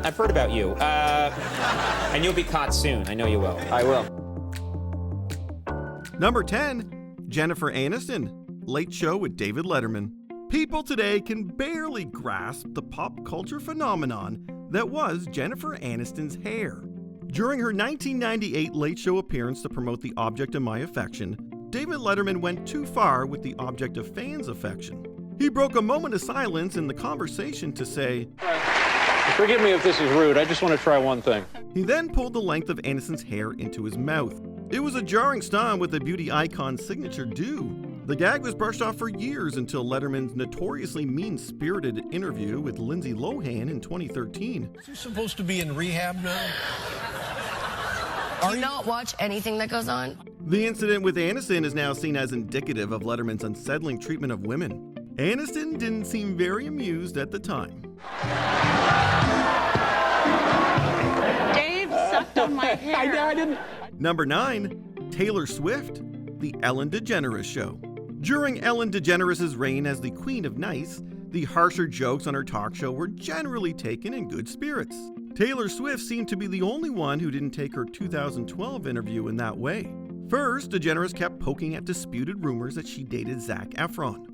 I've heard about you. And you'll be caught soon. I know you will. I will. Number 10, Jennifer Aniston, Late Show with David Letterman. People today can barely grasp the pop culture phenomenon that was Jennifer Aniston's hair. During her 1998 Late Show appearance to promote The Object of My Affection, David Letterman went too far with the object of fans' affection. He broke a moment of silence in the conversation to say, Forgive me if this is rude, I just want to try one thing. He then pulled the length of Aniston's hair into his mouth. It was a jarring stunt with a beauty icon's signature do. The gag was brushed off for years until Letterman's notoriously mean-spirited interview with Lindsay Lohan in 2013. Is he supposed to be in rehab now? Do you not watch anything that goes on? The incident with Aniston is now seen as indicative of Letterman's unsettling treatment of women. Aniston didn't seem very amused at the time. Dave sucked on my hair. I didn't. Number 9, Taylor Swift, The Ellen DeGeneres Show. During Ellen DeGeneres' reign as the Queen of Nice, the harsher jokes on her talk show were generally taken in good spirits. Taylor Swift seemed to be the only one who didn't take her 2012 interview in that way. First, DeGeneres kept poking at disputed rumors that she dated Zac Efron.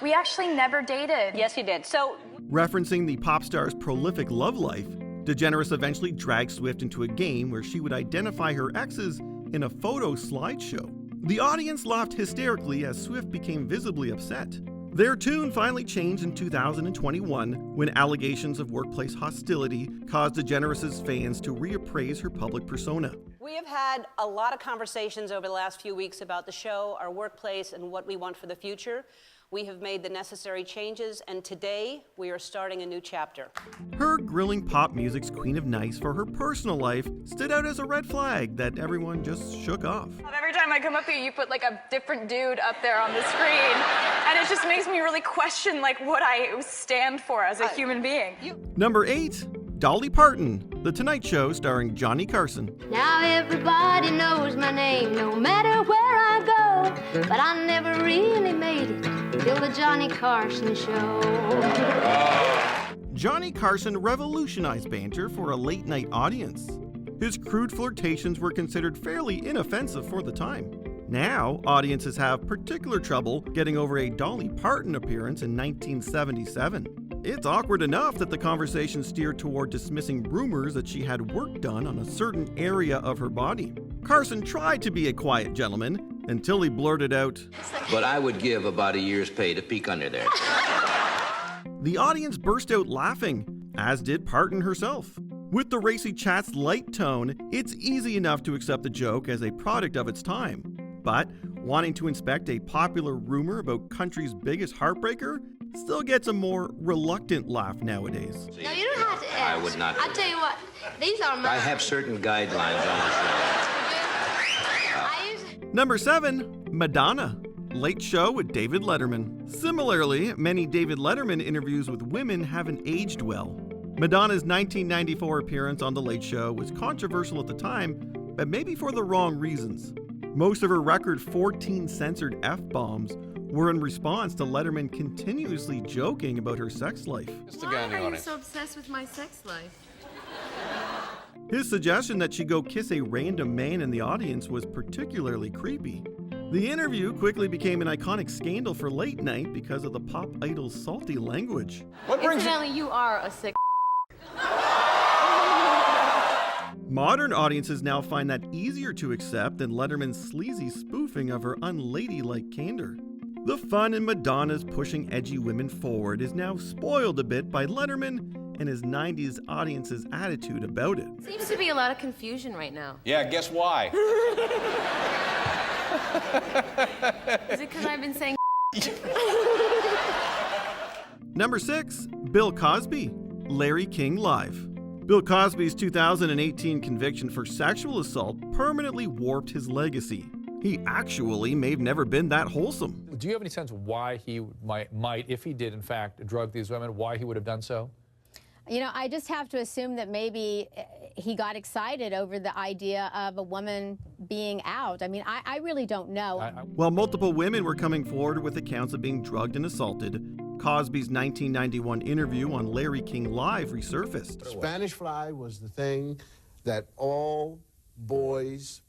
We actually never dated. Yes, you did. So, Referencing the pop star's prolific love life, DeGeneres eventually dragged Swift into a game where she would identify her exes in a photo slideshow. The audience laughed hysterically as Swift became visibly upset. Their tune finally changed in 2021 when allegations of workplace hostility caused DeGeneres' fans to reappraise her public persona. we have had a lot of conversations over the last few weeks about the show, our workplace, and what we want for the future. We have made the necessary changes, and today we are starting a new chapter. Her grilling pop music's Queen of Nice for her personal life stood out as a red flag that everyone just shook off. Every time I come up here, you put like a different dude up there on the screen, and it just makes me really question like what I stand for as a human being. Number 8, Dolly Parton, The Tonight Show starring Johnny Carson. Now everybody knows my name, no matter where I go, but I never really made it till the Johnny Carson show. Johnny Carson revolutionized banter for a late-night audience. His crude flirtations were considered fairly inoffensive for the time. Now, audiences have particular trouble getting over a Dolly Parton appearance in 1977. It's awkward enough that the conversation steered toward dismissing rumors that she had work done on a certain area of her body. Carson tried to be a quiet gentleman until he blurted out, "But I would give about a year's pay to peek under there." The audience burst out laughing, as did Parton herself. With the racy chat's light tone, it's easy enough to accept the joke as a product of its time. But wanting to inspect a popular rumor about country's biggest heartbreaker still gets a more reluctant laugh nowadays. No, you don't have to ask. I would not. I tell you what, these are mine. I have certain guidelines on the show. Number 7, Madonna, Late Show with David Letterman. Similarly, many David Letterman interviews with women haven't aged well. Madonna's 1994 appearance on The Late Show was controversial at the time, but maybe for the wrong reasons. Most of her record 14 censored F-bombs were in response to Letterman continuously joking about her sex life. Why are you so obsessed with my sex life? His suggestion that she go kiss a random man in the audience was particularly creepy. The interview quickly became an iconic scandal for late night because of the pop idol's salty language. Incidentally, you are a sick. Modern audiences now find that easier to accept than Letterman's sleazy spoofing of her unladylike candor. The fun in Madonna's pushing edgy women forward is now spoiled a bit by Letterman and his 90s audience's attitude about it. Seems to be a lot of confusion right now. Yeah, guess why? Is it because I've been saying Number 6, Bill Cosby, Larry King Live. Bill Cosby's 2018 conviction for sexual assault permanently warped his legacy. He actually may have never been that wholesome. Do you have any sense why he might, if he did in fact drug these women, why he would have done so? You know, I just have to assume that maybe he got excited over the idea of a woman being out. I mean, I really don't know. While multiple women were coming forward with accounts of being drugged and assaulted, Cosby's 1991 interview on Larry King Live resurfaced. Spanish Fly was the thing that all boys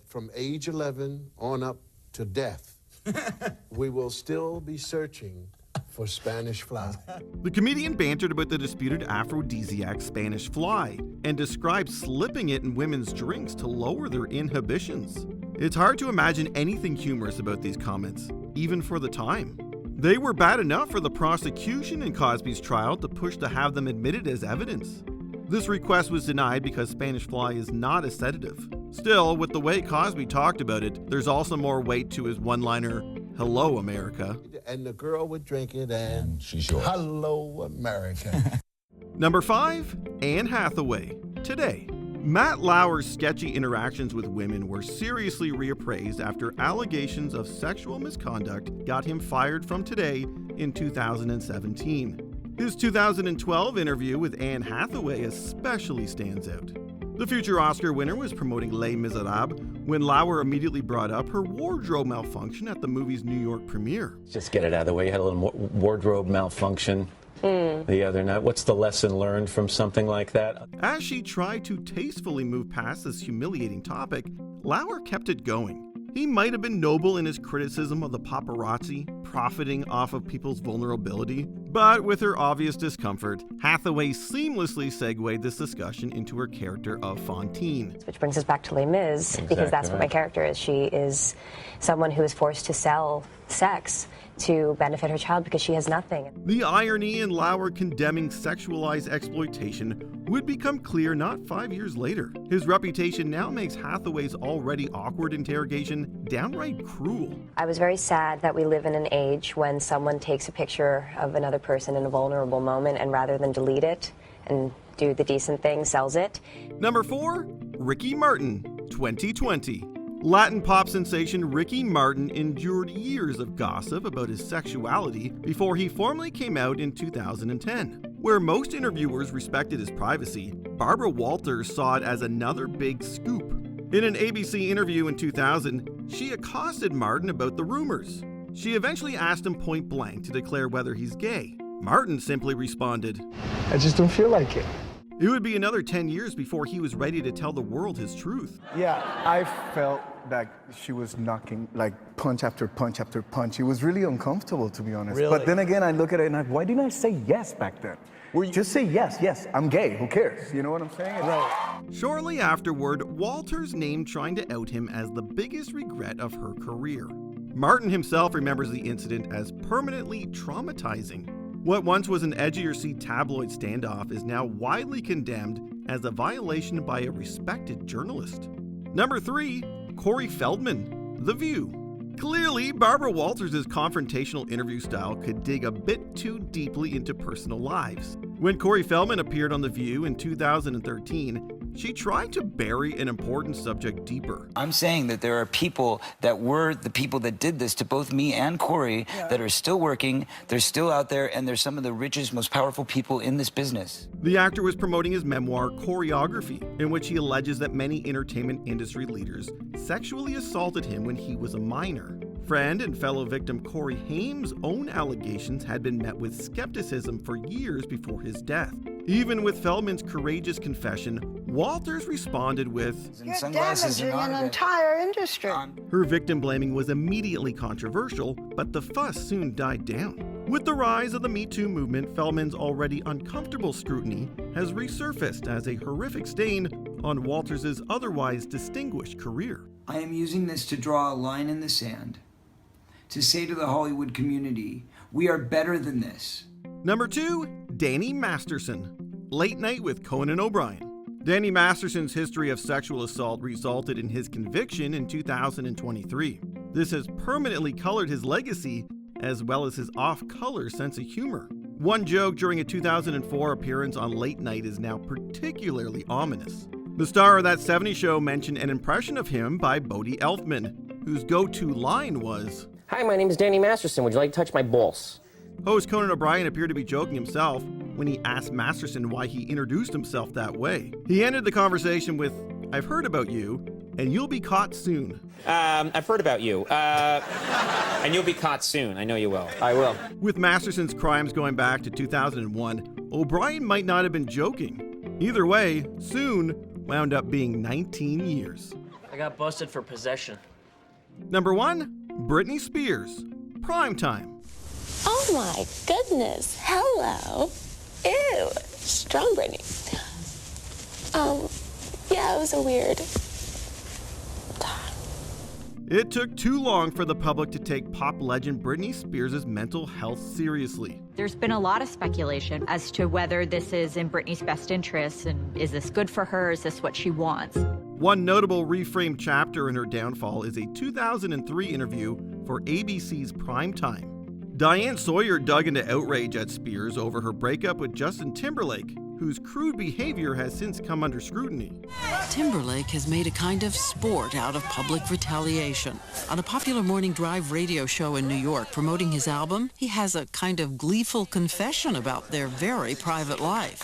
from age 11 on up to death, we will still be searching for Spanish Fly. The comedian bantered about the disputed aphrodisiac Spanish Fly and described slipping it in women's drinks to lower their inhibitions. It's hard to imagine anything humorous about these comments, even for the time. They were bad enough for the prosecution in Cosby's trial to push to have them admitted as evidence. This request was denied because Spanish Fly is not a sedative. Still, with the way Cosby talked about it, there's also more weight to his one-liner, "Hello, America." And the girl would drink it and she's yours. Hello, America. Number 5, Anne Hathaway. Today, Matt Lauer's sketchy interactions with women were seriously reappraised after allegations of sexual misconduct got him fired from Today in 2017. His 2012 interview with Anne Hathaway especially stands out. The future Oscar winner was promoting Les Miserables when Lauer immediately brought up her wardrobe malfunction at the movie's New York premiere. Just get it out of the way. You had a little wardrobe malfunction the other night. What's the lesson learned from something like that? As she tried to tastefully move past this humiliating topic, Lauer kept it going. He might have been noble in his criticism of the paparazzi, profiting off of people's vulnerability, but with her obvious discomfort, Hathaway seamlessly segued this discussion into her character of Fantine. Which brings us back to Les Mis, because that's what my character is. She is someone who is forced to sell sex to benefit her child because she has nothing. The irony in Lauer condemning sexualized exploitation would become clear not 5 years later. His reputation now makes Hathaway's already awkward interrogation downright cruel. I was very sad that we live in an age when someone takes a picture of another person in a vulnerable moment and rather than delete it and do the decent thing, sells it. Number 4, Ricky Martin, 2020. Latin pop sensation Ricky Martin endured years of gossip about his sexuality before he formally came out in 2010. Where most interviewers respected his privacy, Barbara Walters saw it as another big scoop. In an ABC interview in 2000, she accosted Martin about the rumors. She eventually asked him point blank to declare whether he's gay. Martin simply responded, "I just don't feel like it." It would be another 10 years before he was ready to tell the world his truth. Yeah, I felt that she was knocking like punch after punch after punch. It was really uncomfortable, to be honest. Really? But then again, I look at it and why didn't I say yes back then? Just say yes, I'm gay, who cares? You know what I'm saying? Right. Shortly afterward, Walters named trying to out him as the biggest regret of her career. Martin himself remembers the incident as permanently traumatizing. What once was an edgier-seat tabloid standoff is now widely condemned as a violation by a respected journalist. Number 3, Corey Feldman, The View. Clearly, Barbara Walters' confrontational interview style could dig a bit too deeply into personal lives. When Corey Feldman appeared on The View in 2013, she tried to bury an important subject deeper. I'm saying that there are people that were the people that did this to both me and Corey that are still working, they're still out there, and they're some of the richest, most powerful people in this business. The actor was promoting his memoir, Choreography, in which he alleges that many entertainment industry leaders sexually assaulted him when he was a minor. Friend and fellow victim Corey Haim's own allegations had been met with skepticism for years before his death. Even with Feldman's courageous confession, Walters responded with, "You're damaging an entire industry." Her victim blaming was immediately controversial, but the fuss soon died down. With the rise of the Me Too movement, Feldman's already uncomfortable scrutiny has resurfaced as a horrific stain on Walters' otherwise distinguished career. I am using this to draw a line in the sand, to say to the Hollywood community, we are better than this. Number 2, Danny Masterson, Late Night with Conan and O'Brien. Danny Masterson's history of sexual assault resulted in his conviction in 2023. This has permanently colored his legacy, as well as his off-color sense of humor. One joke during a 2004 appearance on Late Night is now particularly ominous. The star of that 70s show mentioned an impression of him by Bodie Elfman, whose go-to line was, "Hi, my name is Danny Masterson. Would you like to touch my balls?" Host Conan O'Brien appeared to be joking himself when he asked Masterson why he introduced himself that way. He ended the conversation with, "I've heard about you," and you'll be caught soon. I've heard about you. And you'll be caught soon. I know you will. I will. With Masterson's crimes going back to 2001, O'Brien might not have been joking. Either way, soon wound up being 19 years. I got busted for possession. Number 1, Britney Spears, Primetime. Oh my goodness. Hello. Ew. Strong Britney. Yeah, it was a weird time. It took too long for the public to take pop legend Britney Spears' mental health seriously. There's been a lot of speculation as to whether this is in Britney's best interests and is this good for her? Is this what she wants? One notable reframed chapter in her downfall is a 2003 interview for ABC's Primetime. Diane Sawyer dug into outrage at Spears over her breakup with Justin Timberlake, whose crude behavior has since come under scrutiny. Timberlake has made a kind of sport out of public retaliation. On a popular morning drive radio show in New York promoting his album, he has a kind of gleeful confession about their very private life.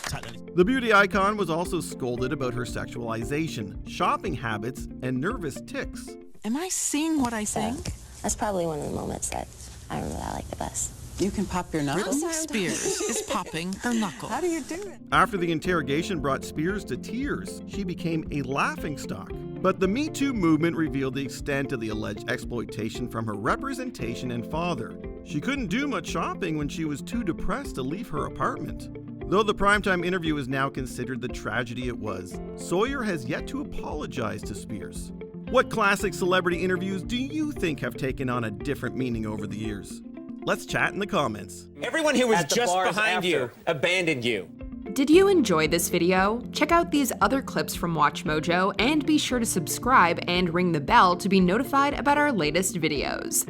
The beauty icon was also scolded about her sexualization, shopping habits, and nervous tics. Am I seeing what I think? That's probably one of the moments that I remember that I like the best. You can pop your knuckle? Britney Spears is popping her knuckle. How do you do it? After the interrogation brought Spears to tears, she became a laughingstock. But the Me Too movement revealed the extent of the alleged exploitation from her representation and father. She couldn't do much shopping when she was too depressed to leave her apartment. Though the Primetime interview is now considered the tragedy it was, Sawyer has yet to apologize to Spears. What classic celebrity interviews do you think have taken on a different meaning over the years? Let's chat in the comments. Everyone who was just behind you abandoned you. Did you enjoy this video? Check out these other clips from WatchMojo and be sure to subscribe and ring the bell to be notified about our latest videos.